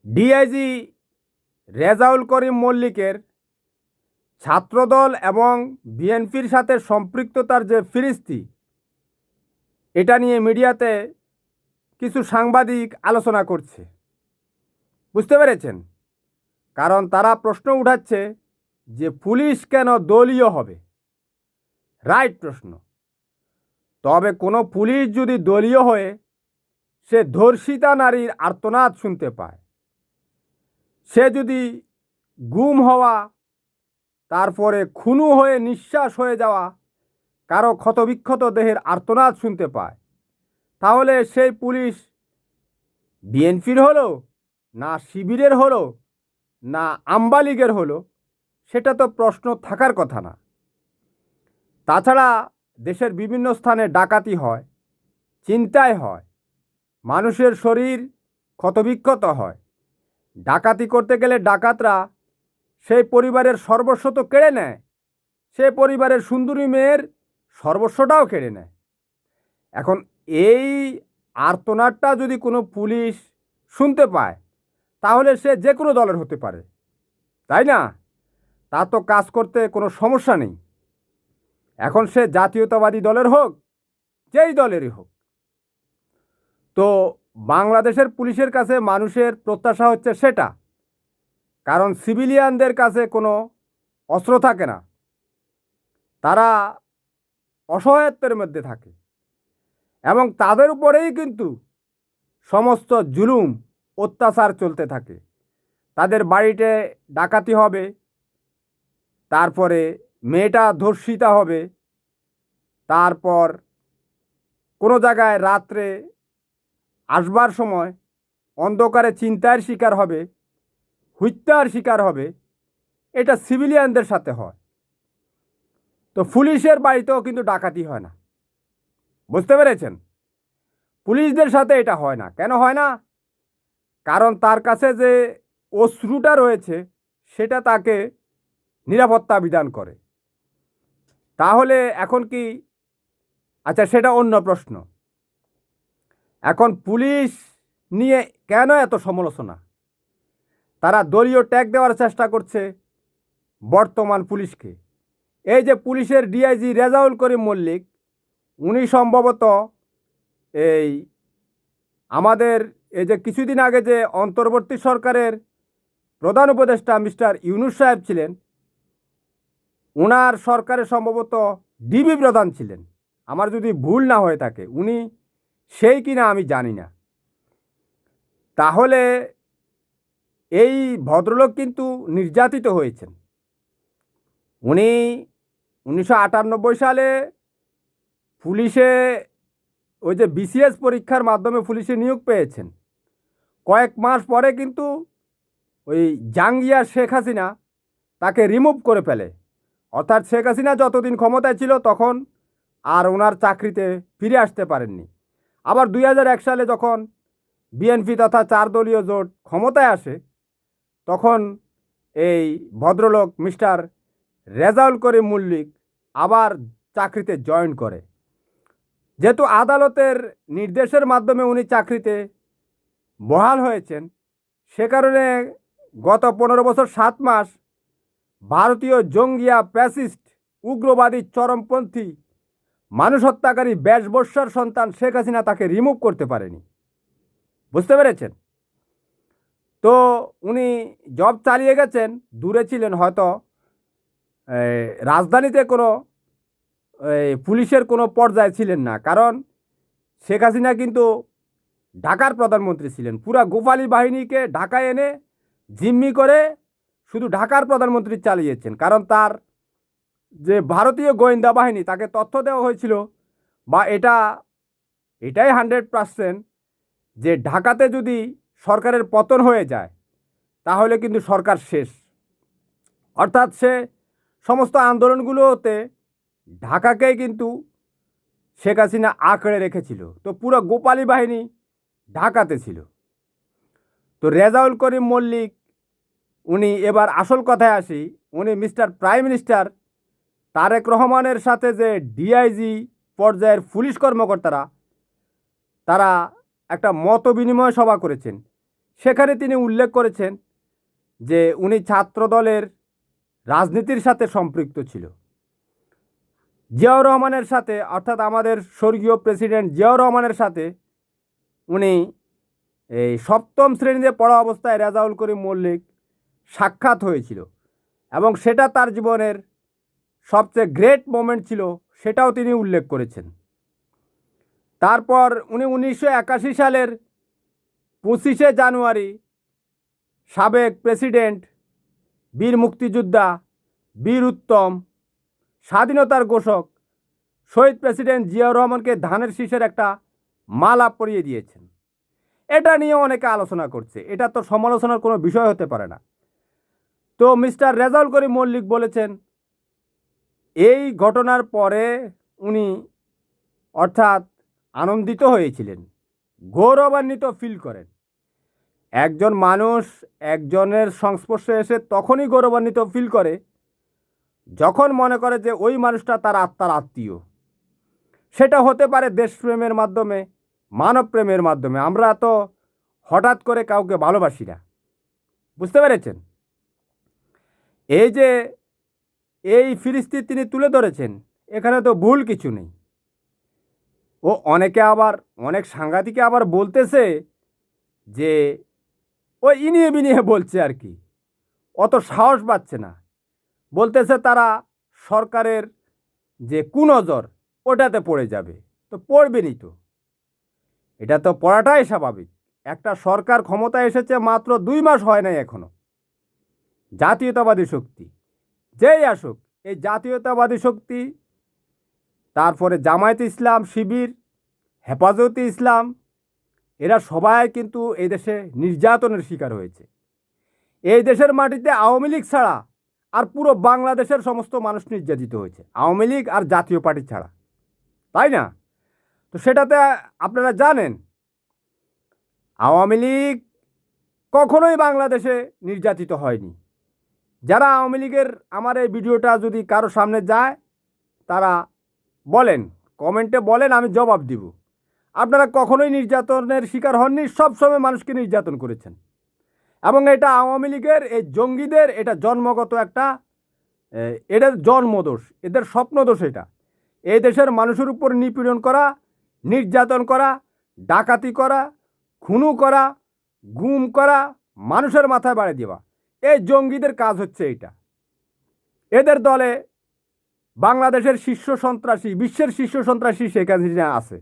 DIG Rezaul Karim মল্লিকের ছাত্রদল এবং বিএনপির সাথে সম্পৃক্ততার যে ফিরিস্তি, এটা নিয়ে মিডিয়াতে কিছু সাংবাদিক আলোচনা করছে। বুঝতে পেরেছেন? কারণ তারা প্রশ্ন উঠাচ্ছে যে পুলিশ কেন দলীয় হবে। রাইট প্রশ্ন। তবে কোনো পুলিশ যদি দলীয় হয়ে সে ধর্ষিতা নারীর আর্তনাদ শুনতে পায়, সে যদি গুম হওয়া, তারপরে খুনু হয়ে নিঃশ্বাস হয়ে যাওয়া, কারো ক্ষতবিক্ষত দেহের আর্তনাদ শুনতে পায়, তাহলে সেই পুলিশ বিএনপির হলো, না শিবিরের হলো, না আমবালিগের হলো, সেটা তো প্রশ্ন থাকার কথা না। তাছাড়া দেশের বিভিন্ন স্থানে ডাকাতি হয়, ছিনতাই হয়, মানুষের শরীর ক্ষতবিক্ষত হয়। ডাকাতি করতে গেলে ডাকাতরা সেই পরিবারের সর্বস্ব তো কেড়ে নেয়, সেই পরিবারের সুন্দরী মেয়ের সর্বস্বটাও কেড়ে নেয়। এখন এই আর্তনাদটা যদি কোনো পুলিশ শুনতে পায়, তাহলে সে যে কোনো দলের হতে পারে, তাই না? তা তো কাজ করতে কোনো সমস্যা নেই। এখন সে জাতীয়তাবাদী দলের হোক, যেই দলেরই হোক। তো বাংলাদেশের পুলিশের কাছে মানুষের প্রত্যাশা হচ্ছে সেটা, কারণ সিভিলিয়ানদের কাছে কোনো অস্ত্র থাকে না, তারা অসহায়ত্বের মধ্যে থাকে এবং তাদের উপরেই কিন্তু সমস্ত জুলুম অত্যাচার চলতে থাকে। তাদের বাড়িতে ডাকাতি হবে, তারপরে মেয়েটা ধর্ষিতা হবে, তারপর কোনো জায়গায় রাত্রে আসবার সময় অন্ধকারে ছিনতাইয়ের শিকার হবে, হত্যার শিকার হবে। এটা সিভিলিয়ানদের সাথে হয়। তো পুলিশের বাড়িতেও কিন্তু ডাকাতি হয় না। বুঝতে পেরেছেন? পুলিশদের সাথে এটা হয় না। কেন হয় না? কারণ তার কাছে যে অস্ত্রটা রয়েছে সেটা তাকে নিরাপত্তা বিধান করে। তাহলে এখন কি, আচ্ছা সেটা অন্য প্রশ্ন। এখন পুলিশ নিয়ে কেন এত সমালোচনা? তারা দলীয় ট্যাগ দেওয়ার চেষ্টা করছে বর্তমান পুলিশকে। এই যে পুলিশের ডিআইজি রেজাউল করিম মল্লিক, উনি সম্ভবত এই আমাদের এই যে কিছুদিন আগে যে অন্তর্বর্তী সরকারের প্রধান উপদেষ্টা মিস্টার ইউনূস সাহেব ছিলেন, ওনার সরকারে সম্ভবত ডিবি প্রধান ছিলেন, আমার যদি ভুল না হয়ে থাকে। উনি সেই কিনা আমি জানি না। তাহলে এই ভদ্রলোক কিন্তু নির্যাতিত হয়েছেন। উনি 1998 সালে পুলিশে ওই যে বিসিএস পরীক্ষার মাধ্যমে পুলিশে নিয়োগ পেয়েছেন। কয়েক মাস পরে কিন্তু ওই জাঙ্গিয়া শেখ হাসিনা তাকে রিমুভ করে ফেলে। অর্থাৎ শেখ হাসিনা যতদিন ক্ষমতায় ছিল তখন আর ওনার চাকরিতে ফিরে আসতে পারেননি। আবার 2001 সালে যখন বিএনপি তথা 4 দলীয় জোট ক্ষমতায় আসে, তখন এই ভদ্রলোক মিস্টার রেজাউল করিম মল্লিক আবার চাকরিতে জয়েন করে। যেহেতু আদালতের নির্দেশের মাধ্যমে উনি চাকরিতে বহাল হয়েছেন, সে কারণে গত 15 বছর 7 মাস ভারতীয় জঙ্গিয়া প্যাসিস্ট উগ্রবাদী চরমপন্থী মানুষ হত্যাকারী বেশবস্যার সন্তান শেখ হাসিনা তাকে রিমুভ করতে পারেনি। বুঝতে পেরেছেন? তো উনি জব চালিয়ে গেছেন, দূরে ছিলেন, হয়তো রাজধানীতে কোনো পুলিশের কোনো পর্যায়ে ছিলেন না। কারণ শেখ হাসিনা কিন্তু ঢাকার প্রধানমন্ত্রী ছিলেন। পুরা গোপালী বাহিনীকে ঢাকায় এনে জিম্মি করে শুধু ঢাকার প্রধানমন্ত্রী চালিয়েছেন। কারণ তার যে ভারতীয় গোয়েন্দা বাহিনী, তাকে তথ্য দেওয়া হয়েছিল, বা এটাই 100% যে ঢাকাতে যদি সরকারের পতন হয়ে যায় তাহলে কিন্তু সরকার শেষ। অর্থাৎ সে সমস্ত আন্দোলনগুলোতে ঢাকাকেই কিন্তু শেখ হাসিনা আঁকড়ে রেখেছিল। তো পুরো গোপালী বাহিনী ঢাকাতে ছিল। তো রেজাউল করিম মল্লিক, উনি এবার আসল কথায় আসি, উনি মিস্টার প্রাইম মিনিস্টার তারেক রহমানের সাথে যে ডিআইজি পর্যায়ের পুলিশ কর্মকর্তারা তারা একটা মত বিনিময় সভা করেছেন, সেখানে তিনি উল্লেখ করেছেন যে উনি ছাত্রদলের রাজনীতির সাথে সম্পৃক্ত ছিল। জিয়াউর রহমানের সাথে, অর্থাৎ আমাদের স্বর্গীয় প্রেসিডেন্ট জিয়াউর রহমানের সাথে উনি এই সপ্তম শ্রেণীতে পড়া অবস্থায় রেজাউল করিম মল্লিক সাক্ষাৎ হয়েছিল এবং সেটা তার জীবনের সবচেয়ে গ্রেট মোমেন্ট ছিল, সেটাও তিনি উল্লেখ করেছেন। তারপর উনি 1981 সালের 25শে জানুয়ারি সাবেক প্রেসিডেন্ট, বীর মুক্তিযোদ্ধা, বীর উত্তম, স্বাধীনতার ঘোষক শহীদ প্রেসিডেন্ট জিয়াউর রহমানকে ধানের শীষের একটা মালা পরিয়ে দিয়েছেন। এটা নিয়ে অনেকে আলোচনা করছে, এটা তো সমালোচনার কোনো বিষয় হতে পারে না। তো মিস্টার রেজাউল করিম মল্লিক বলেছেন এই ঘটনার পরে উনি অর্থাৎ আনন্দিত হয়েছিলেন, গৌরবান্বিত ফিল করেন। একজন মানুষ একজনের সংস্পর্শে এসে তখনই গৌরবান্বিত ফিল করে যখন মনে করে যে ওই মানুষটা তার আত্মার আত্মীয়। সেটা হতে পারে দেশপ্রেমের মাধ্যমে, মানব প্রেমের মাধ্যমে। আমরা তো হঠাৎ করে কাউকে ভালোবাসি না, বুঝতে পেরেছেন? এই যে এই ফিরিস্তি তিনি তুলে ধরেছেন, এখানে তো ভুল কিছু নেই। ও অনেকে আবার, অনেক সাংঘাতিকে আবার বলতেছে যে ও ইনিয়ে বিনিয়ে বলছে আর কি, অত সাহস পাচ্ছে না। বলতেছে তারা সরকারের যে কুনজর ওটাতে পড়ে যাবে। তো পড়বেনই তো, এটা তো পড়াটাই স্বাভাবিক। একটা সরকার ক্ষমতায় এসেছে মাত্র 2 মাস হয় নাই এখনো। জাতীয়তাবাদী শক্তি যেই আসুক, এই জাতীয়তাবাদী শক্তি, তারপরে জামায়াতে ইসলাম, শিবির, হেফাজতে ইসলাম, এরা সবাই কিন্তু এই দেশে নির্যাতনের শিকার হয়েছে। এই দেশের মাটিতে আওয়ামী লীগ ছাড়া আর পুরো বাংলাদেশের সমস্ত মানুষ নির্যাতিত হয়েছে, আওয়ামী লীগ আর জাতীয় পার্টি ছাড়া, তাই না? তো সেটাতে আপনারা জানেন আওয়ামী লীগ কখনোই বাংলাদেশে নির্যাতিত হয়নি। যারা আওয়ামী লীগের, আমার এই ভিডিওটা যদি কারো সামনে যায় তারা বলেন, কমেন্টে বলেন, আমি জবাব দিব। আপনারা কখনোই নির্যাতনের শিকার হননি, সবসময় মানুষকে নির্যাতন করেছেন। এবং এটা আওয়ামী লীগের এই জঙ্গিদের এটা জন্মগত একটা, এদের জন্মদোষ, এদের স্বপ্নদোষ। এটা এই দেশের মানুষের উপর নিপীড়ন করা, নির্যাতন করা, ডাকাতি করা, খুনু করা, গুম করা, মানুষের মাথায় বাড়ি দেওয়া, এই জঙ্গিদের কাজ হচ্ছে এটা। এদের দলে বাংলাদেশের শীর্ষ সন্ত্রাসী, বিশ্বের শীর্ষ সন্ত্রাসী শেখ হাসিনা আছে।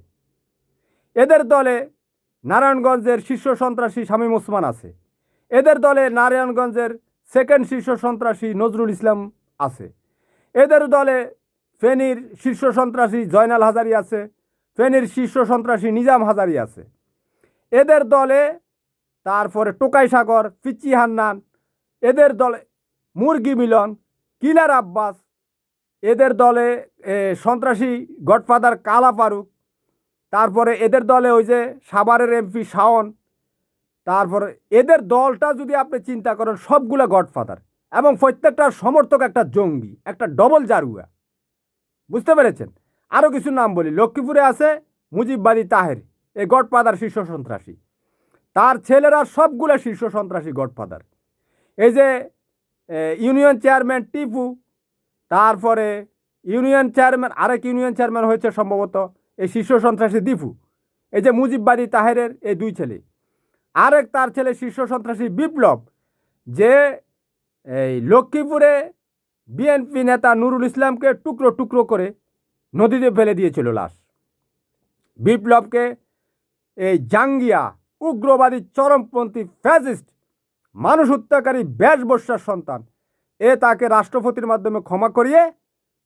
এদের দলে নারায়ণগঞ্জের শীর্ষ সন্ত্রাসী শামীম ওসমান আছে। এদের দলে নারায়ণগঞ্জের সেকেন্ড শীর্ষ সন্ত্রাসী নজরুল ইসলাম আছে। এদের দলে ফেনীর শীর্ষ সন্ত্রাসী জয়নাল হাজারি আছে। ফেনীর শীর্ষ সন্ত্রাসী নিজাম হাজারি আছে। এদের দলে তারপরে টোকাই সাগর, পিচ্চি হান্নান, এদের দলে মুরগি মিলন, কিলার আব্বাস, এদের দলে সন্ত্রাসী গডফাদার কালা ফারুক, তারপরে এদের দলে ওই যে সাভারের এমপি শাওন। তারপরে এদের দলটা যদি আপনি চিন্তা করেন, সবগুলো গডফাদার এবং প্রত্যেকটার সমর্থক একটা জঙ্গি, একটা ডবল জারুয়া, বুঝতে পেরেছেন? আরও কিছু নাম বলি, লক্ষ্মীপুরে আছে মুজিববাদী তাহের, এই গডফাদার শীর্ষ সন্ত্রাসী। তার ছেলেরা সবগুলো শীর্ষ সন্ত্রাসী গডফাদার। এই যে ইউনিয়ন চেয়ারম্যান টিপু, তারপরে ইউনিয়ন চেয়ারম্যান, আরেক ইউনিয়ন চেয়ারম্যান হয়েছে সম্ভবত এই শীর্ষ সন্ত্রাসী দীপু। এই যে মুজিববাদী তাহেরের এই 2 ছেলে। আরেক তার ছেলে শীর্ষ সন্ত্রাসী বিপ্লব, যে এই লক্ষ্মীপুরে বিএনপি নেতা নুরুল ইসলামকে টুকরো টুকরো করে নদীতে ফেলে দিয়েছিল লাশ। বিপ্লবকে এই জাঙ্গিয়া, উগ্রবাদী, চরমপন্থী, ফ্যাসিস্ট, মানুষ হত্যাকারী, ব্যাসবস্যার সন্তান, তাকে রাষ্ট্রপতির মাধ্যমে ক্ষমা করিয়ে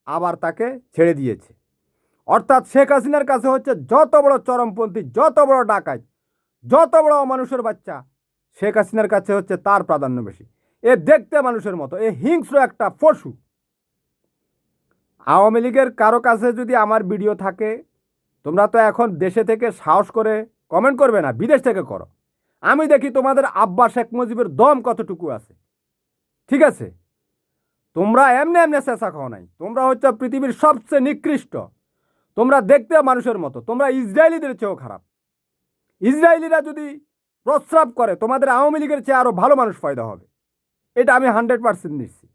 আবার তাকে ছেড়ে দিয়েছে। অর্থাৎ শেখ হাসিনার কাছে হচ্ছে যত বড় চরমপন্থী, যত বড় ডাকাত, যত বড় মানুষের বাচ্চা, শেখ হাসিনার কাছে হচ্ছে তার প্রাধান্য বেশি। দেখতে মানুষের মতো, হিংস্র একটা পশু। আওয়ামী লীগের কারো কাছে যদি আমার ভিডিও থাকে, তোমরা তো এখন দেশে থেকে সাহস করে কমেন্ট করবে না, বিদেশ থেকে করো। আমি দেখি তোমাদের আব্বা শেখ মুজিবের দম কতটুকু আছে। ঠিক আছে, তোমরা এমনি এমনি চেঁচা খাও নাই, তোমরা হচ্ছে পৃথিবীর সবচেয়ে নিকৃষ্ট। তোমরা দেখতে মানুষের মতো, তোমরা ইসরায়েলিদের চেয়েও খারাপ। ইসরায়েলিরা যদি প্রস্রাব করে, তোমাদের আওয়ামী লীগের চেয়ে আরও ভালো মানুষ পয়দা হবে, এটা আমি 100% নিশ্চিত।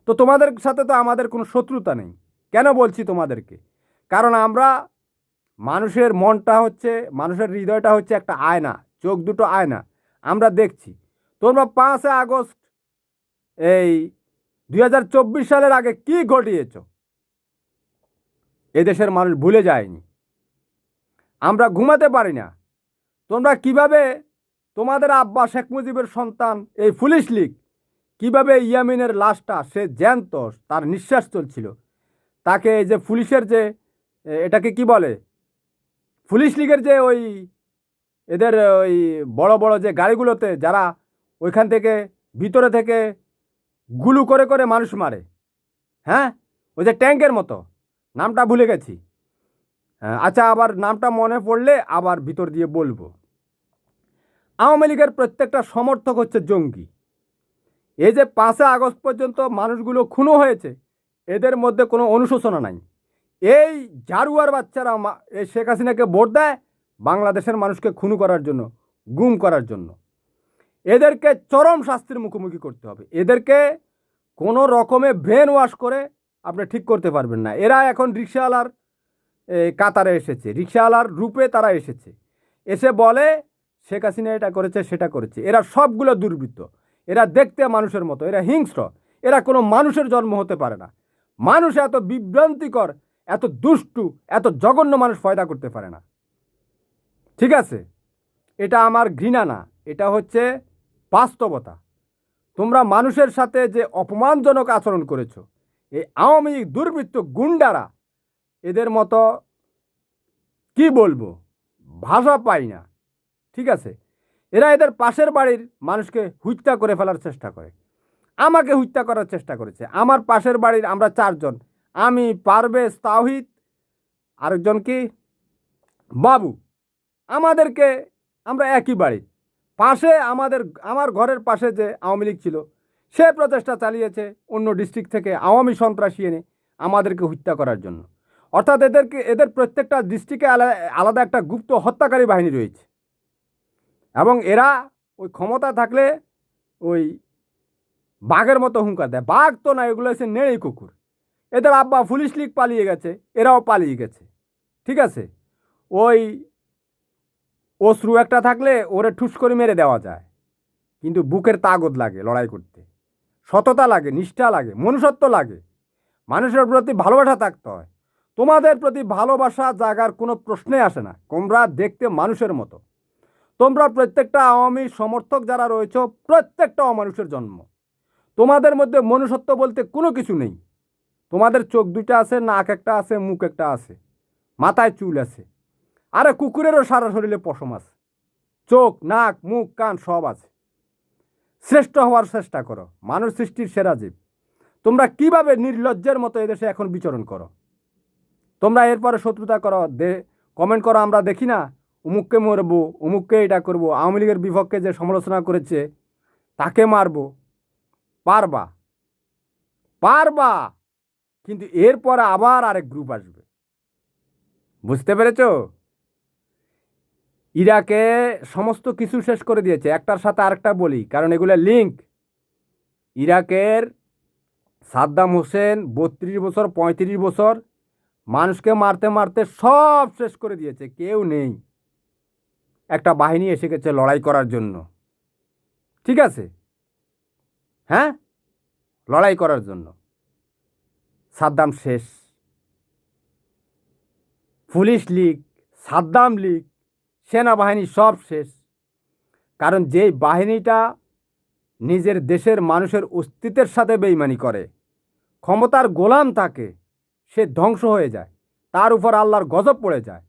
তো তোমাদের সাথে তো আমাদের কোনো শত্রুতা নেই। কেন বলছি তোমাদেরকে? কারণ আমরা, মানুষের মনটা হচ্ছে, মানুষের হৃদয়টা হচ্ছে একটা আয়না, চোখ দুটো আয়না, আমরা দেখছি। তোমরা 5 আগস্ট এই 2024 সালের আগে কি ঘটিয়েছ এদেশের মানুষ ভুলে যায়নি। আমরা ঘুমাতে পারি না। তোমরা কিভাবে তোমাদের আব্বা শেখ মুজিবের সন্তান এই পুলিশ লীগ কিভাবে ইয়ামিনের লাশটা, সে জ্যান্ত, তার নিঃশ্বাস চলছিল, তাকে এই যে পুলিশের যে এটাকে কি বলে, পুলিশ লীগের যে ওই এদের ওই বড় বড় যে গাড়িগুলোতে যারা ওইখান থেকে ভিতরে থেকে গুলু করে করে মানুষ মারে, হ্যাঁ, ওই যে ট্যাঙ্কের মতো, নামটা ভুলে গেছি। আচ্ছা, আবার নামটা মনে পড়লে আবার ভিতর দিয়ে বলবো। আওয়ামী লীগের প্রত্যেকটা সমর্থক হচ্ছে জঙ্গি। এই যে 5 আগস্ট পর্যন্ত মানুষগুলো খুনো হয়েছে, এদের মধ্যে কোনো অনুশোচনা নাই। এই জারুয়ার বাচ্চারা এই শেখ হাসিনাকে ভোট দেয় বাংলাদেশের মানুষকে খুন করার জন্য, গুম করার জন্য। এদেরকে চরম শাস্তির মুখোমুখি করতে হবে। এদেরকে কোনো রকমে ব্রেন ওয়াশ করে আপনি ঠিক করতে পারবেন না। এরা এখন রিক্সাওয়ালার কাতারে এসেছে, রিক্সাওয়ালার রূপে তারা এসেছে, এসে বলে শেখ হাসিনা এটা করেছে সেটা করেছে। এরা সবগুলো দুর্বৃত্ত, এরা দেখতে মানুষের মতো, এরা হিংস্র, এরা কোনো মানুষের জন্ম হতে পারে না। মানুষ এত বিভ্রান্তিকর, এত দুষ্টু, এত জঘন্য মানুষ পয়দা করতে পারে না। ঠিক আছে, এটা আমার ঘৃণা না, এটা হচ্ছে বাস্তবতা। তোমরা মানুষের সাথে যে অপমানজনক আচরণ করেছো, এই আওয়ামী লীগ দুর্বৃত্ত গুন্ডারা, এদের মতো কি বলবো, ভাষা পাই না। ঠিক আছে, এরা এদের পাশের বাড়ির মানুষকে হত্যা করে ফেলার চেষ্টা করে, আমাকে হত্যা করার চেষ্টা করেছে। আমার পাশের বাড়ির আমরা 4 জন, আমি, পারভেজ, তাওহিদ, আরেকজন কি বাবু, আমাদেরকে, আমরা একই বাড়ির পাশে, আমার ঘরের পাশে যে আওয়ামী লীগ ছিল, সে প্রচেষ্টা চালিয়েছে অন্য ডিস্ট্রিক্ট থেকে আওয়ামী সন্ত্রাসী এনে আমাদেরকে হত্যা করার জন্য। অর্থাৎ এদের প্রত্যেকটা ডিস্ট্রিক্টে আলাদা একটা গুপ্ত হত্যাকারী বাহিনী রয়েছে, এবং এরা ওই ক্ষমতা থাকলে ওই বাঘের মতো হুঙ্কার দেয়। বাঘ তো না, এগুলো হচ্ছে নেড়েই কুকুর। এদের আব্বা পুলিশ লীগ পালিয়ে গেছে, এরাও পালিয়ে গেছে। ঠিক আছে, ওই অশ্রু একটা থাকলে ওরে ঠুস করে মেরে দেওয়া যায়, কিন্তু বুকের তাগদ লাগে লড়াই করতে, সততা লাগে, নিষ্ঠা লাগে, মনুষ্যত্ব লাগে, মানুষের প্রতি ভালোবাসা থাকতে হয়। তোমাদের প্রতি ভালোবাসা জাগার কোনো প্রশ্নই আসে না। তোমরা দেখতে মানুষের মতো। তোমরা প্রত্যেকটা আওয়ামী সমর্থক যারা রয়েছে, প্রত্যেকটা অমানুষের জন্ম। তোমাদের মধ্যে মনুষ্যত্ব বলতে কোনো কিছু নেই। তোমাদের চোখ দুইটা আছে, নাক একটা আছে, মুখ একটা আছে, মাথায় চুল আছে। আরে কুকুরেরও সারা শরীরে পশম আছে, চোখ, নাক, মুখ, কান সব আছে। শ্রেষ্ঠ হওয়ার চেষ্টা করো, মানুষ সৃষ্টির সেরা জীব। তোমরা কিভাবে নির্লজ্জের মতো এদেশে এখন বিচরণ করো। তোমরা এরপরে শত্রুতা করো, কমেন্ট করো, আমরা দেখি না, অমুককে মারবো, অমুককে এটা করবো, আওয়ামী লীগের বিপক্ষে যে সমালোচনা করেছে তাকে মারবো। পারবা, পারবা, কিন্তু এরপরে আবার আরেক গ্রুপ আসবে। বুঝতে পেরেছো? ইরাকে সমস্ত কিছু শেষ করে দিয়েছে। একটার সাথে আরেকটা বলি, কারণ এগুলো লিঙ্ক। ইরাকের সাদ্দাম হোসেন 32 বছর 35 বছর মানুষকে মারতে মারতে সব শেষ করে দিয়েছে, কেউ নেই। একটা বাহিনী এসে গেছে লড়াই করার জন্য। ঠিক আছে, হ্যাঁ, লড়াই করার জন্য। সাদ্দাম শেষ। পুলিশ লীগ, সাদ্দাম লীগ, সেনাবাহিনী সব শেষ। কারণ যেই বাহিনীটা নিজের দেশের মানুষের অস্তিত্বের সাথে বেইমানি করে, ক্ষমতার গোলাম থাকে, সে ধ্বংস হয়ে যায়, তার উপর আল্লাহর গজব পড়ে যায়।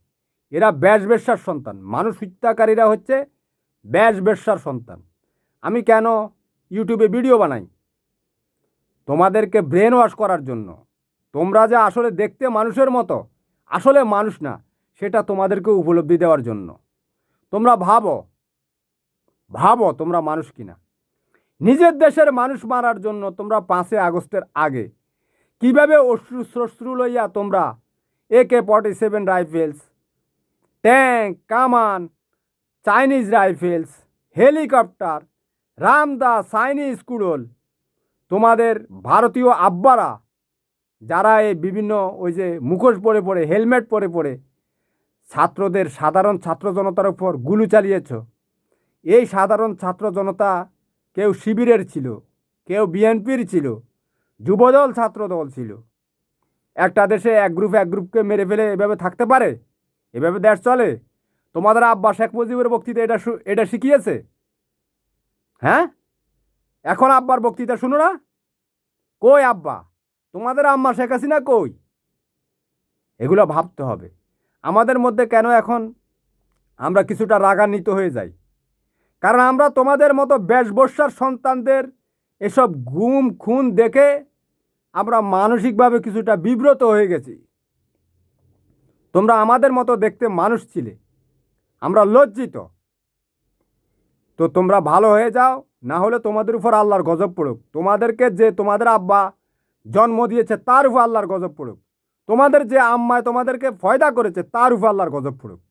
এরা ব্যাসবেশ্যার সন্তান। মানুষ হত্যাকারীরা হচ্ছে ব্যাসবেশ্যার সন্তান। আমি কেন ইউটিউবে ভিডিও বানাই? তোমাদেরকে ব্রেন ওয়াশ করার জন্য। তোমরা যে আসলে দেখতে মানুষের মতো, আসলে মানুষ না, সেটা তোমাদেরকে উপলব্ধি দেওয়ার জন্য। তোমরা ভাবো, ভাবো তোমরা মানুষ কিনা। নিজের দেশের মানুষ মারার জন্য তোমরা 5 আগস্টের আগে কিভাবে অশ্রু শ্মশ্রু লইয়া তোমরা AK-47 রাইফেলস, ট্যাঙ্ক, কামান, চাইনিজ রাইফেলস, হেলিকপ্টার, রামদা, চাইনিজ কুড়োল, তোমাদের ভারতীয় আব্বারা যারা এই বিভিন্ন ওই যে মুখোশ পরে পরে, হেলমেট পরে পরে ছাত্রদের, সাধারণ ছাত্র জনতার উপর গুলি চালিয়েছ। এই সাধারণ ছাত্র জনতা কেউ শিবিরের ছিল, কেউ বিএনপির ছিল, যুবদল ছাত্রদল ছিল। একটা দেশে এক গ্রুপকে মেরে ফেলে এভাবে থাকতে পারে? এভাবে দেশ চলে? তোমাদের আব্বা শেখ মুজিবের বক্তৃতা এটা শিখিয়েছে? হ্যাঁ, এখন আব্বার বক্তৃতা শুনো না? কই আব্বা? তোমাদের আম্মা শেখ হাসিনা কই? এগুলো ভাবতে হবে। আমাদের মধ্যে কেন এখন আমরা কিছুটা রাগান্বিত হয়ে যাই? কারণ আমরা তোমাদের মতো বেশবস্যার সন্তানদের এসব গুম খুন দেখে আমরা মানসিকভাবে কিছুটা বিব্রত হয়ে গেছি। তোমরা আমাদের মতো দেখতে মানুষ ছিলে, আমরা লজ্জিত। তো তোমরা ভালো হয়ে যাও, না হলে তোমাদের উপর আল্লাহর গজব পড়ুক। তোমাদেরকে যে তোমাদের আব্বা জন্ম দিয়েছে তার উপর আল্লাহর গজব পড়ুক। তোমাদের যে আম্মায় তোমাদেরকে ফয়দা করেছে তার উপর আল্লাহর গজব পড়ুক।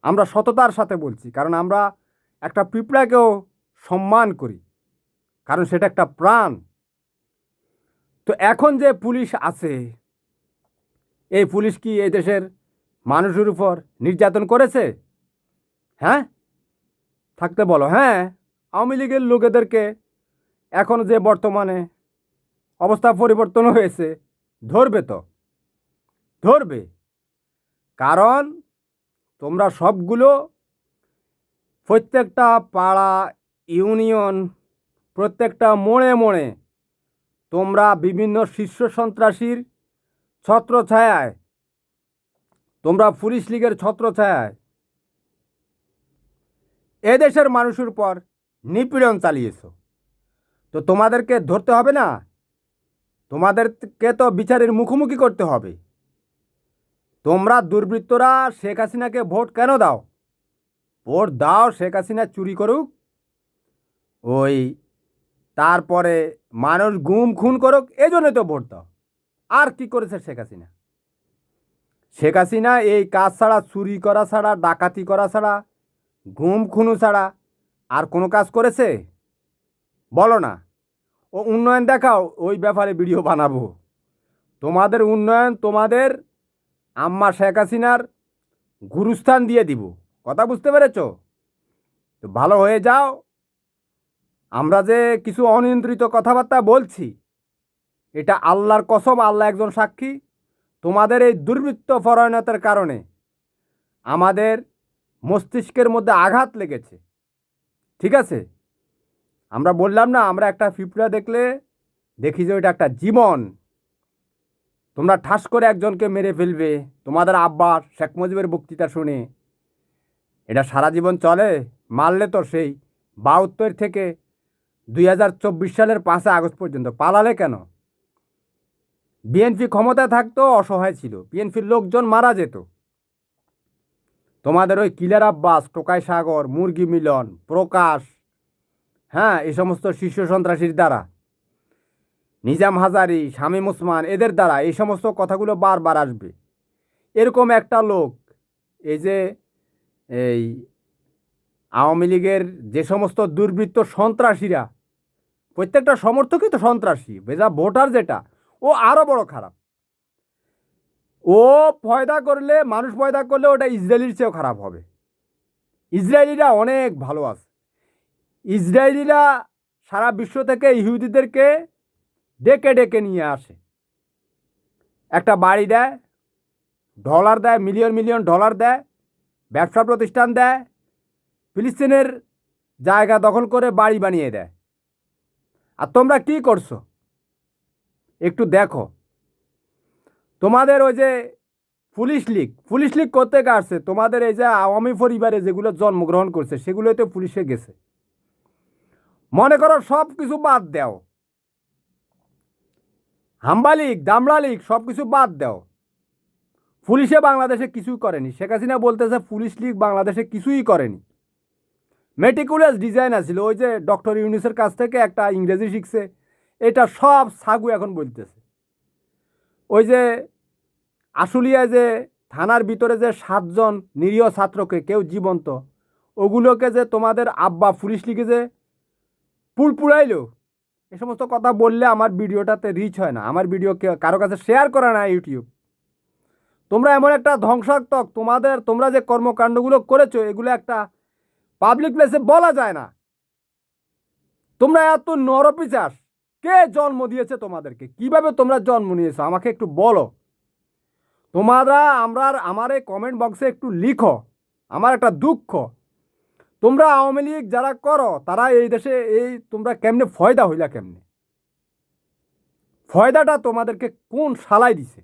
আমরা সততার সাথে বলছি, কারণ আমরা একটা পিঁপড়াকেও সম্মান করি, কারণ সেটা একটা প্রাণ। তো এখন যে পুলিশ আছে, এই পুলিশ কি এই দেশের মানুষের উপর নির্যাতন করেছে? হ্যাঁ, থাকতে বলো। হ্যাঁ, আওয়ামী লীগের লোকেদেরকে এখন যে বর্তমানে অবস্থা পরিবর্তন হয়েছে, ধরবে তো ধরবে। কারণ তোমরা সবগুলো, প্রত্যেকটা পাড়া, ইউনিয়ন, প্রত্যেকটা মোড়ে মোড়ে তোমরা বিভিন্ন শীর্ষ সন্ত্রাসীর ছত্রছায়ায়, তোমরা পুলিশ লীগের ছত্রছায়ায় এদেশের মানুষের উপর নিপীড়ন চালিয়েছ। তো তোমাদেরকে ধরতে হবে না? তোমাদেরকে তো বিচারের মুখোমুখি করতে হবে। তোমরা দুর্বৃত্তরা শেখ হাসিনাকে ভোট কেন দাও? ভোট দাও শেখ হাসিনা চুরি করুক, ওই তারপরে মানুষ গুম খুন করুক, এই জন্যই তো ভোট দাও। আর কি করেছে শেখ হাসিনা? শেখ হাসিনা এই কাজ ছাড়া, চুরি করা ছাড়া, ডাকাতি করা ছাড়া, গুম খুনু ছাড়া আর কোনো কাজ করেছে? বলো না। ও উন্নয়ন দেখাও, ওই ব্যাপারে ভিডিও বানাবো। তোমাদের উন্নয়ন তোমাদের আম্মা শেখ হাসিনার গুরুস্থান দিয়ে দিব। কথা বুঝতে পেরেছ? তো ভালো হয়ে যাও। আমরা যে কিছু অনিয়ন্ত্রিত কথাবার্তা বলছি, এটা আল্লাহর কসম, আল্লাহ একজন সাক্ষী। তোমাদের এই দুর্বৃত্ত পরায়ণতার কারণে আমাদের মস্তিষ্কের মধ্যে আঘাত লেগেছে। ঠিক আছে? আমরা বললাম না, আমরা একটা পিঁপড়া দেখলে দেখি যে ওইটা একটা জীবন। তোমরা ঠাস করে একজনকে মেরে ফেলবে তোমাদের আব্বার শেখ মুজিবের বক্তৃতা শুনে। এটা সারা জীবন চলে? মারলে তো সেই ৭২ থেকে ২০২৪ সালের ৫ আগস্ট পর্যন্ত। পালালে কেন? বিএনপি ক্ষমতায় থাকতো, অসহায় ছিল, বিএনপির লোকজন মারা যেত। তোমাদের ওই কিলার আব্বাস, টোকাই সাগর, মুরগি মিলন, প্রকাশ, হ্যাঁ, এই সমস্ত শীর্ষ সন্ত্রাসীর দ্বারা, নিজাম হাজারি, শামীম ওসমান, এদের দ্বারা এই সমস্ত কথাগুলো বারবার আসবে। এরকম একটা লোক, এই যে এই আওয়ামী লীগের যে সমস্ত দুর্বৃত্ত সন্ত্রাসীরা, প্রত্যেকটা সমর্থকই তো সন্ত্রাসী, বেজা ভোটার যেটা, ও আরও বড় খারাপ। ও পয়দা করলে, মানুষ পয়দা করলে ওটা ইসরায়েলির চেয়েও খারাপ হবে। ইসরায়েলিরা অনেক ভালো আছে। ইসরায়েলিরা সারা বিশ্ব থেকে ইহুদিদেরকে ডেকে ডেকে নিয়ে আসে, একটা বাড়ি দেয়, ডলার দেয়, মিলিয়ন মিলিয়ন ডলার দেয়, ব্যবসা প্রতিষ্ঠান দেয়, ফিলিস্তিনের জায়গা দখল করে বাড়ি বানিয়ে দেয়। আর তোমরা কি করছো একটু দেখো। তোমাদের ওই যে পুলিশ লীগ করতে আসছে, তোমাদের এই যে আওয়ামী পরিবারে যেগুলো জন্মগ্রহণ করছে সেগুলোতে পুলিশে গেছে। মনে করো সব কিছু বাদ দাও, হাম্বা লীগ, দামড়া লীগ, সব কিছু বাদ দাও। পুলিশে বাংলাদেশে কিছুই করেনি। শেখ হাসিনা বলতেছে পুলিশ লীগ বাংলাদেশে কিছুই করেনি। মেটিকুলাস ডিজাইন আছিল, ওই যে ডক্টর ইউনুসের কাছ থেকে একটা ইংরেজি শিখছে, এটা সব সাগু এখন বলতেছে। ওই যে আশুলিয়ায় যে থানার ভিতরে যে 7 জন নিরীহ ছাত্রকে কেউ জীবন্ত ওগুলোকে যে তোমাদের আব্বা পুলিশ লিখে যে পুড়াইলো, এ সমস্ত কথা বললে আমার ভিডিওটাতে রিচ হয় না, আমার ভিডিও কারো কাছে শেয়ার করে না ইউটিউব। তোমরা এমন একটা ধ্বংসাত্মক, তোমরা যে কর্মকাণ্ডগুলো করেছো এগুলো একটা পাবলিক প্লেসে বলা যায় না। তোমরা এত নরপিচাস, কে জন্ম দিয়েছে তোমাদেরকে? কিভাবে তোমরা জন্ম নিয়েছো আমাকে একটু বলো। আমার এই কমেন্ট বক্সে একটু লিখো। আমার একটা দুঃখ, তোমরা আওয়ামী লীগ যারা করো তারা এই দেশে তোমরা কেমনে ফয়দা হইলা, কেমনে ফয়দাটা তোমাদেরকে কোন শালাই দিছে,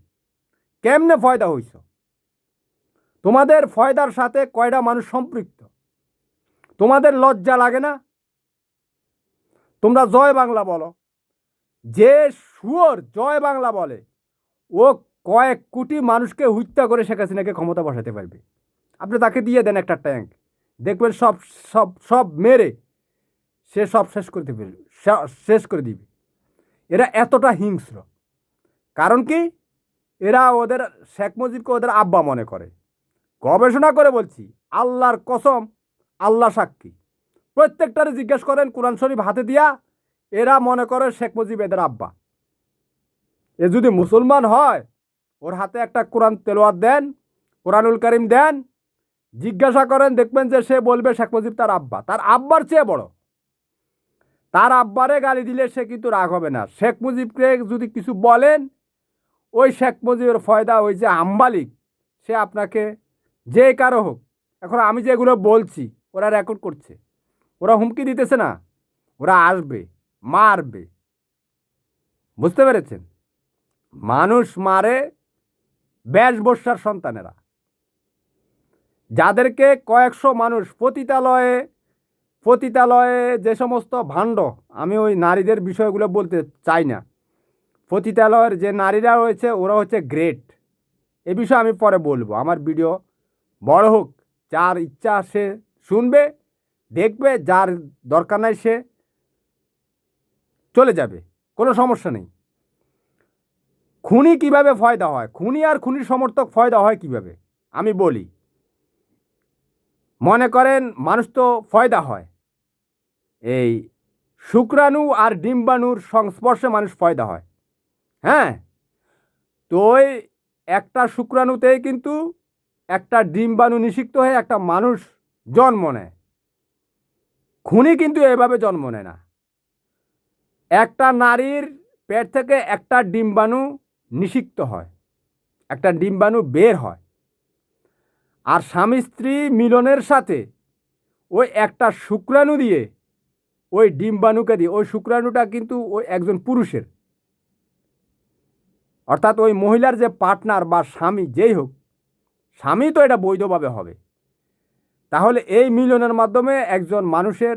কেমনে ফয়দা হইছ? তোমাদের ফয়দার সাথে কয়টা মানুষ সম্পৃক্ত? তোমাদের লজ্জা লাগে না? তোমরা জয় বাংলা বলো, যে শুয়োর জয় বাংলা বলে ও কয়েক কোটি মানুষকে হত্যা করে শেখ হাসিনাকে ক্ষমতা বসাতে পারবে। আপনি তাকে দিয়ে দেন একটা ট্যাঙ্ক, দেখবেন সব সব সব মেরে সে সব শেষ করে দিবে। এরা এতটা হিংস্র কারণ কি? এরা ওদের শেখ মুজিবকে ওদের আব্বা মনে করে। গবেষণা করে বলছি, আল্লাহর কসম, আল্লাহ সাক্ষী, প্রত্যেকটারে জিজ্ঞেস করেন কোরআন শরীফ হাতে দিয়া, এরা মনে করে শেখ মুজিব এদের আব্বা। এ যদি মুসলমান হয় ওর হাতে একটা কোরআন তেলাওয়াত দেন, কোরআনুল কারীম দেন, জিজ্ঞাসা করেন, দেখবেন যে সে বলবে শেখ মুজিব তার আব্বা, তার আব্বার চেয়ে বড়। তার আব্বারে গালি দিলে সে কিন্তু রাগ হবে না। শেখ মুজিবকে যদি কিছু বলেন, ওই শেখ মুজিবের ফয়দা ওই যে আম্বালিক, সে আপনাকে যে কারো হোক, এখন আমি যেগুলো বলছি ওরা রেকর্ড করছে, ওরা হুমকি দিতেছে না, ওরা আসবে, মারবে। বুঝতে পেরেছেন? মানুষ মারে ব্যাস বর্ষার সন্তানেরা, যাদেরকে কয়েকশো মানুষ পতিতালয়ে যে সমস্ত ভাণ্ড, আমি ওই নারীদের বিষয়গুলো বলতে চাই না, পতিতালয়ের যে নারীরা রয়েছে ওরা হচ্ছে গ্রেট। এ বিষয়ে আমি পরে বলবো, আমার ভিডিও বড় হোক, যার ইচ্ছা সে শুনবে দেখবে, যার দরকার নাই সে চলে যাবে, কোনো সমস্যা নেই। খুনি কিভাবে ফয়দা হয়, খুনি আর খুনির সমর্থক ফয়দা হয় কিভাবে আমি বলি। মনে করেন মানুষ তো ফয়দা হয় এই শুক্রাণু আর ডিম্বাণুর সংস্পর্শে, মানুষ ফয়দা হয়। হ্যাঁ, তো ওই একটা শুক্রাণুতেই কিন্তু একটা ডিম্বাণু নিষিক্ত হয়ে একটা মানুষ জন্ম নেয়। খুনি কিন্তু এভাবে জন্ম নেয় না। একটা নারীর পেট থেকে একটা ডিম্বাণু নিষিক্ত হয়, একটা ডিম্বাণু বের হয়, আর স্বামী স্ত্রী মিলনের সাথে ওই একটা শুক্রাণু দিয়ে, ওই ডিম্বাণুকে দিয়ে, ওই শুক্রাণুটা কিন্তু ওই একজন পুরুষের, অর্থাৎ ওই মহিলার যে পার্টনার বা স্বামী যেই হোক, স্বামী তো এটা বৈধভাবে হবে। তাহলে এই মিলনের মাধ্যমে একজন মানুষের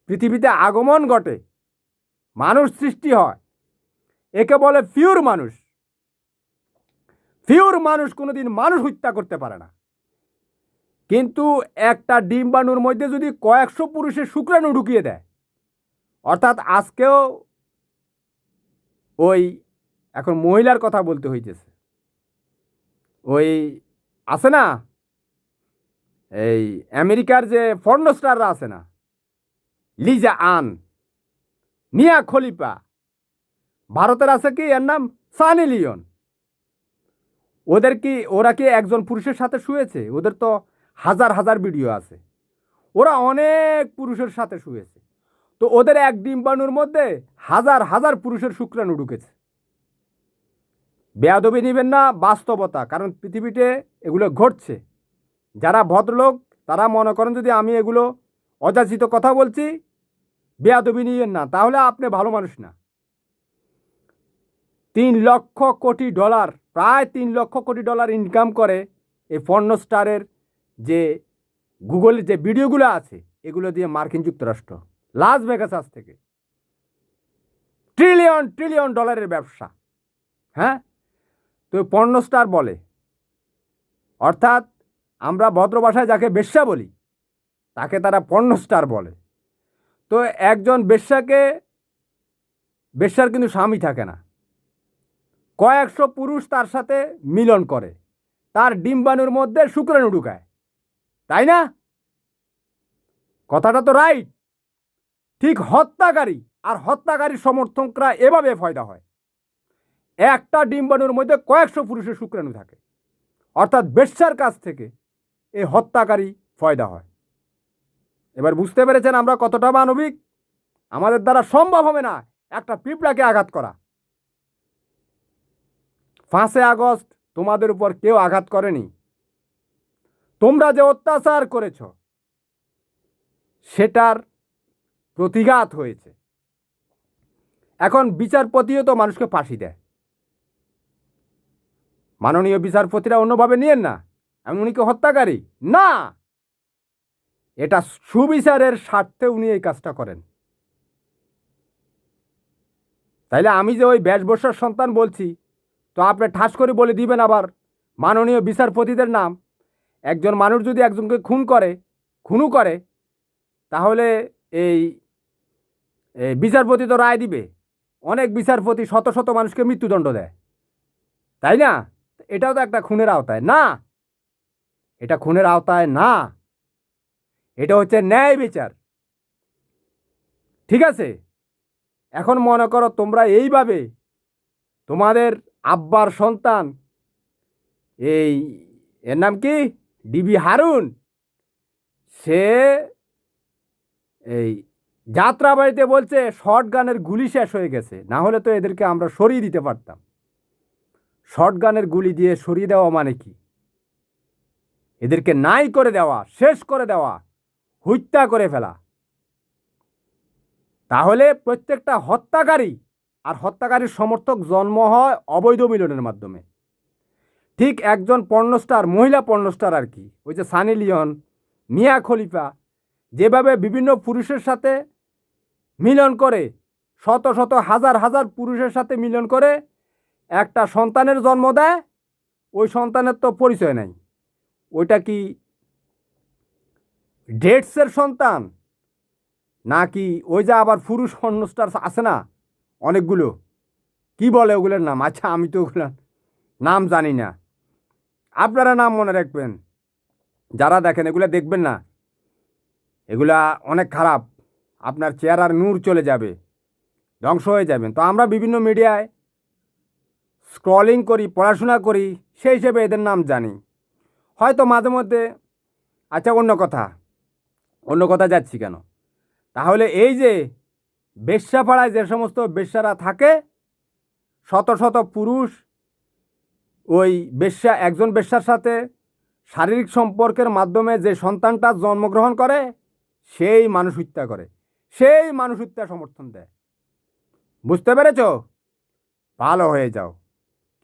পৃথিবীতে আগমন ঘটে, মানুষ সৃষ্টি হয়। একে বলে পিওর মানুষ। পিওর মানুষ কোনোদিন মানুষ হত্যা করতে পারে না। কিন্তু একটা ডিম্বাণুর মধ্যে যদি কয়েকশো পুরুষের শুক্রাণু ঢুকিয়ে দেয়, অর্থাৎ আজকেও ওই, এখন মহিলার কথা বলতে হইতেছে, ওই আছে না এই আমেরিকার যে পর্ন স্টাররা আছে না, লিজা আন, মিয়া খলিফা, ভারতের আছে কি এর নাম সানি লিওন, ওরা কি একজন পুরুষের সাথে শুয়েছে? ওদের তো হাজার হাজার ভিডিও আছে, ওরা অনেক পুরুষের সাথে শুয়েছে। তো ওদের এক ডিম্বাণুর মধ্যে হাজার হাজার পুরুষের শুক্রাণু ঢুকেছে। বেয়াদবি নেবেন না, বাস্তবতা, কারণ পৃথিবীতে এগুলো ঘটছে। যারা ভদ্রলোক তারা মনে করেন যদি আমি এগুলো অযাচিত কথা বলছি, বেয়াদবি নিবেন না, তাহলে আপনি ভালো মানুষ না। 3 লক্ষ কোটি ডলার, প্রায় 3 লক্ষ কোটি ডলার ইনকাম করে এই পর্ন স্টারের যে গুগলের যে ভিডিওগুলো আছে, এগুলো দিয়ে মার্কিন যুক্তরাষ্ট্র, লাস ভেগাস থেকে ট্রিলিয়ন ট্রিলিয়ন ডলারের ব্যবসা। হ্যাঁ, তো পর্ন স্টার বলে, অর্থাৎ আমরা ভদ্র ভাষায় যাকে বেশ্যা বলি তাকে তারা পর্ন স্টার বলে। তো একজন বেশ্যার কিন্তু স্বামী থাকে না, কয়েকশো পুরুষ তার সাথে মিলন করে, তার ডিম্বাণুর মধ্যে শুক্রাণু ঢুকায়, তাই না? কথাটা তো রাইট। ঠিক হত্যাকারী আর হত্যাকারীর সমর্থকরা এভাবে ফয়দা হয়। একটা ডিম্বাণুর মধ্যে কয়েকশো পুরুষের শুক্রাণু থাকে, অর্থাৎ বেশ্যার কাছ থেকে এই হত্যাকারী ফয়দা হয়। এবার বুঝতে পেরেছেন আমরা কতটা মানবিক? আমাদের দ্বারা সম্ভব হবে না একটা পিঁপড়াকে আঘাত করা। 5 আগস্ট তোমাদের উপর কেউ আঘাত করেনি। তোমরা যে অত্যাচার করেছ সেটার প্রতিঘাত হয়েছে। এখন বিচারপতিও তো মানুষকে ফাঁসি দেয়। মাননীয় বিচারপতিরা অন্যভাবে নিয়েন না, উনি কি হত্যাকারী? না, এটা সুবিচারের স্বার্থে উনি এই কাজটা করেন। তাইলে আমি যে ওই ব্যাসবসার সন্তান বলছি, তো আপনি ঠাস করে বলে দিবেন আবার মাননীয় বিচারপতিদের নাম। একজন মানুষ যদি একজনকে খুনও করে, তাহলে এই বিচারপতি তো রায় দিবে। অনেক বিচারপতি শত শত মানুষকে মৃত্যুদণ্ড দেয়, তাই না? এটাও তো একটা খুনের আওতায় না, এটা খুনের আওতায় না, এটা হচ্ছে ন্যায় বিচার। ঠিক আছে, এখন মনে করো তোমরা এইভাবে তোমাদের আব্বার সন্তান, এর নাম কি, ডিবি হারুন, সে এই যাত্রাবাড়িতে বলছে শর্ট গানের গুলি শেষ হয়ে গেছে, না হলে তো এদেরকে আমরা সরিয়ে দিতে পারতাম। শর্ট গানের গুলি দিয়ে সরিয়ে দেওয়া মানে কি? এদেরকে নাই করে দেওয়া, শেষ করে দেওয়া, হত্যা করে ফেলা। তাহলে প্রত্যেকটা হত্যাকারী আর হত্যাকারীর সমর্থক জন্ম হয় অবৈধ মিলনের মাধ্যমে। ঠিক একজন পর্নোস্টার, মহিলা পর্নোস্টার আর কি, ওই যে সানি লিওন, মিয়া খলিফা, যেভাবে বিভিন্ন পুরুষের সাথে মিলন করে, শত শত হাজার হাজার পুরুষের সাথে মিলন করে একটা সন্তানের জন্ম দেয়, ওই সন্তানের তো পরিচয় নাই। ওইটা কি ডেটসের সন্তান, নাকি ওই যে আবার পুরুষ পর্নোস্টার আছে না অনেকগুলো, কি বলে ওগুলোর নাম? আচ্ছা, আমি তো ওগুলোর নাম জানি না, আপনারা নাম মনে রাখবেন। যারা দেখেন এগুলো দেখবেন না, এগুলা অনেক খারাপ। আপনার চেহারার নূর চলে যাবে, ধ্বংস হয়ে যাবেন। তো আমরা বিভিন্ন মিডিয়ায় স্ক্রলিং করি, পড়াশোনা করি, সেই হিসেবে এদের নাম জানি হয়তো মাঝে মধ্যে। আচ্ছা, অন্য কথা যাচ্ছি কেন? তাহলে এই যে বেশ্যাপাড়ায় যে সমস্ত বেশ্যারা থাকে, শত শত পুরুষ ওই একজন বেশ্যার সাথে শারীরিক সম্পর্কের মাধ্যমে যে সন্তানটা জন্মগ্রহণ করে, সেই মানুষ হত্যা করে, সেই মানুষ হত্যা সমর্থন দেয়। বুঝতে পেরেছ? ভালো হয়ে যাও।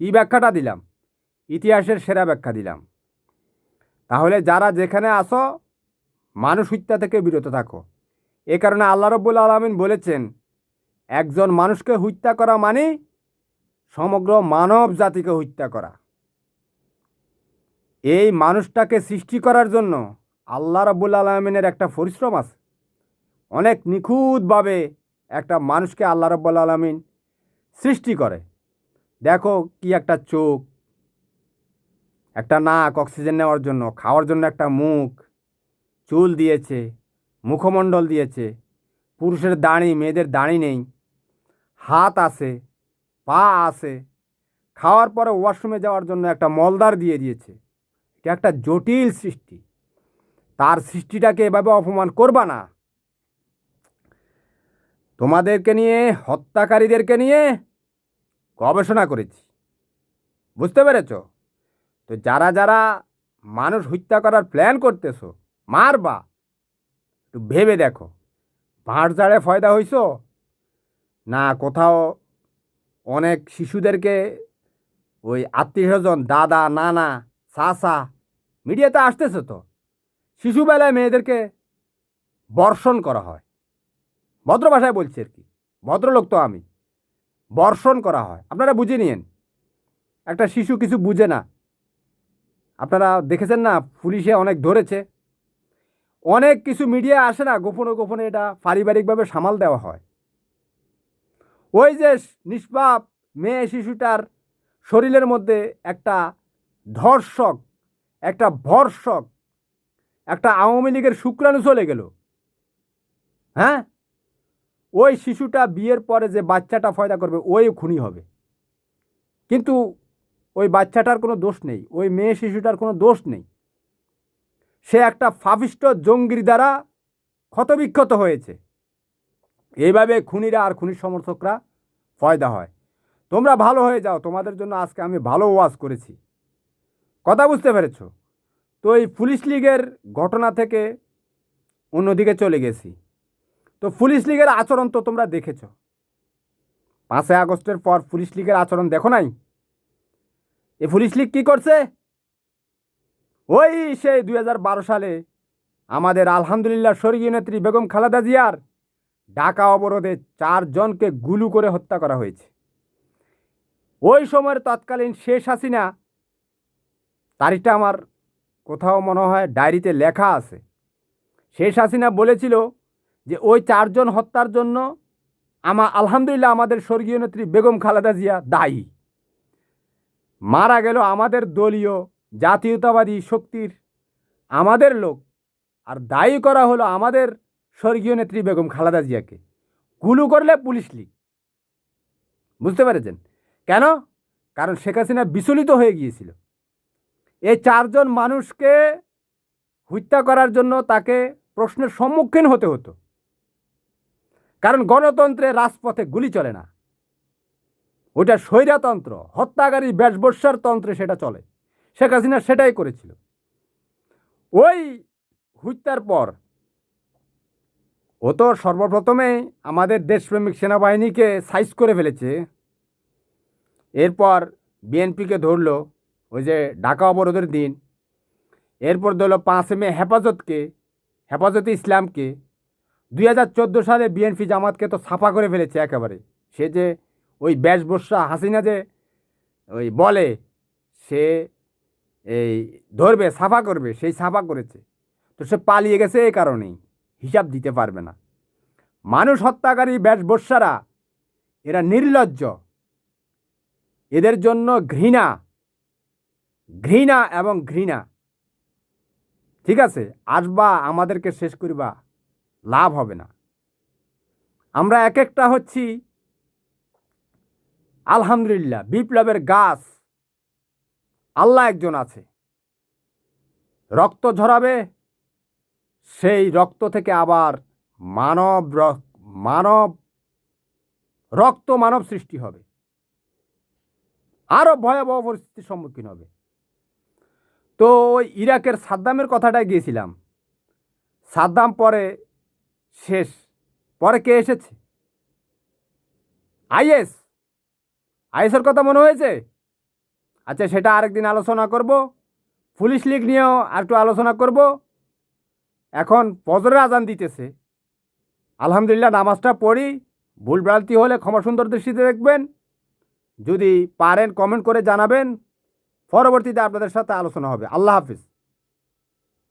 কি ব্যাখ্যাটা দিলাম? ইতিহাসের সেরা ব্যাখ্যা দিলাম। তাহলে যারা যেখানে আসো, মানুষ হত্যা থেকে বিরত থাকো। এ কারণে আল্লাহ রাব্বুল আলামিন বলেছেন, একজন মানুষকে হত্যা করা মানে সমগ্র মানব জাতিকে হত্যা করা। এই মানুষটাকে সৃষ্টি করার জন্য আল্লাহ রাব্বুল আলামিনের একটা পরিশ্রম আছে। অনেক নিখুঁতভাবে একটা মানুষকে আল্লাহ রাব্বুল আলামিন সৃষ্টি করে। দেখো, কি একটা চোখ, একটা নাক অক্সিজেন নেওয়ার জন্য, খাওয়ার জন্য একটা মুখ, চুল দিয়েছে, মুখমণ্ডল দিয়েছে। পুরুষের দাড়ি, মেয়েদের দাড়ি নেই। হাত আছে, পা আছে, খাওয়ার পরে ওয়াশরুমে যাওয়ার জন্য একটা মলদার দিয়ে দিয়েছে। এটা একটা জটিল সৃষ্টি। তার সৃষ্টিটাকে এভাবে অপমান করবা না। তোমাদেরকে নিয়ে, হত্যাকারীদেরকে নিয়ে গবেষণা করেছি, বুঝতে পেরেছ? তো যারা যারা মানুষ হত্যা করার প্ল্যান করতেছো, মারবা, একটু ভেবে দেখো, ভাঁড় জাড়ে ফয়দা হইছ, না কোথাও অনেক শিশুদেরকে ওই আত্মীয় স্বজন, দাদা, নানা, চাচা, মিডিয়াতে আসতেছে তো, শিশুবেলায় মেয়েদেরকে বর্ষণ করা হয়। ভদ্র ভাষায় বলছি আর কি, ভদ্রলোক তো আমি। বর্ষণ করা হয়, আপনারা বুঝে নিন। একটা শিশু কিছু বুঝে না, আপনারা দেখেছেন না, পুলিশে অনেক ধরেছে। অনেক কিছু মিডিয়া আসে না, গোপনে গোপনে এটা পারিবারিকভাবে সামাল দেওয়া হয়। ওই যে নিষ্পাপ মেয়ে শিশুটার শরীরের মধ্যে একটা ধর্ষক, একটা ভর্ষক, একটা আওয়ামী লীগের শুক্রাণু চলে গেল, হ্যাঁ, ওই শিশুটা বিয়ের পরে যে বাচ্চাটা পয়দা করবে ওই খুনি হবে। কিন্তু ওই বাচ্চাটার কোনো দোষ নেই, ওই মেয়ে শিশুটার কোনো দোষ নেই। সে একটা ফাফিষ্ট জঙ্গির দ্বারা ক্ষতবিক্ষত হয়েছে। এইভাবে খুনিরা আর খুনির সমর্থকরা ফয়দা হয়। তোমরা ভালো হয়ে যাও, তোমাদের জন্য আজকে আমি ভালো ওয়াজ করেছি। কথা বুঝতে পেরেছ? তো এই পুলিশ লীগের ঘটনা থেকে অন্যদিকে চলে গেছি। তো পুলিশ লীগের আচরণ তো তোমরা দেখেছ। 5ই আগস্টের পর পুলিশ লীগের আচরণ দেখো নাই? এই পুলিশ লীগ কী করছে? ওই সেই 2012 সালে আমাদের আলহামদুলিল্লাহ স্বর্গীয় নেত্রী বেগম খালেদা জিয়ার ঢাকা অবরোধে 4 জনকে গুলি করে হত্যা করা হয়েছে। ওই সময়ের তৎকালীন শেখ হাসিনা, তারিখটা আমার কোথাও মনে হয় ডায়েরিতে লেখা আছে, শেখ হাসিনা বলেছিল যে ওই 4 জন হত্যার জন্য আলহামদুলিল্লাহ আমাদের স্বর্গীয় নেত্রী বেগম খালেদা জিয়া দায়ী। মারা গেল আমাদের দলীয় জাতীয়তাবাদী শক্তির আমাদের লোক, আর দায়ী করা হলো আমাদের স্বর্গীয় নেত্রী বেগম খালেদা জিয়াকে। গুলি করলে পুলিশ লীগ। বুঝতে পেরেছেন কেন? কারণ শেখ হাসিনা বিচলিত হয়ে গিয়েছিল। এই 4 জন মানুষকে হত্যা করার জন্য তাকে প্রশ্নের সম্মুখীন হতে হতো। কারণ গণতন্ত্রে রাজপথে গুলি চলে না, ওটা স্বৈরতন্ত্র, হত্যাকারী বেশবস্যার তন্ত্রে সেটা চলে। শেখ হাসিনা সেটাই করেছিল। ওই হত্যার পর ও তো সর্বপ্রথমে আমাদের দেশপ্রেমিক সেনাবাহিনীকে সাইজ করে ফেলেছে। এরপর বিএনপিকে ধরলো ওই যে ঢাকা অবরোধের দিন। এরপর ধরলো 5 মে হেফাজতে ইসলামকে। 2014 সালে বিএনপি জামাতকে তো ছাপা করে ফেলেছে একেবারে। সে যে ওই বেশবস্যা হাসিনা যে ওই বলে সে এই ধরবে ছাপা করবে, সেই ছাপা করেছে। তো সে পালিয়ে গেছে, এই কারণেই হিসাব দিতে পারবে না। মানুষ হত্যাকারী বেশবস্যারা এরা নির্লজ্জ, এদের জন্য ঘৃণা ঘৃণা এবং ঘৃণা। ঠিক আছে, আসবা আমাদেরকে শেষ করিবা, লাভ হবে না। আমরা এক একটা হচ্ছি আলহামদুলিল্লাহ বিপ্লবের গাছ। আল্লাহ একজন আছে, রক্ত ঝরাবে, সেই রক্ত থেকে আবার মানব মানব সৃষ্টি হবে, আরও ভয়াবহ পরিস্থিতির সম্মুখীন হবে। তো ওই ইরাকের সাদ্দামের কথাটাই গিয়েছিলাম। সাদ্দাম পরে শেষ, পরে কে এসেছে? আইএসের কথা মনে হয়েছে? আচ্ছা, সেটা আরেকদিন আলোচনা করব। পুলিশ লীগ নিয়েও আর একটু আলোচনা করব। এখন ফজরের আজান দিতেছে, আলহামদুলিল্লাহ নামাজটা পড়ি। ভুলভ্রান্তি হলে ক্ষমা সুন্দর দৃষ্টিতে দেখবেন। যদি পারেন কমেন্ট করে জানাবেন, পরবর্তীতে আপনাদের সাথে আলোচনা হবে। আল্লাহ হাফিজ।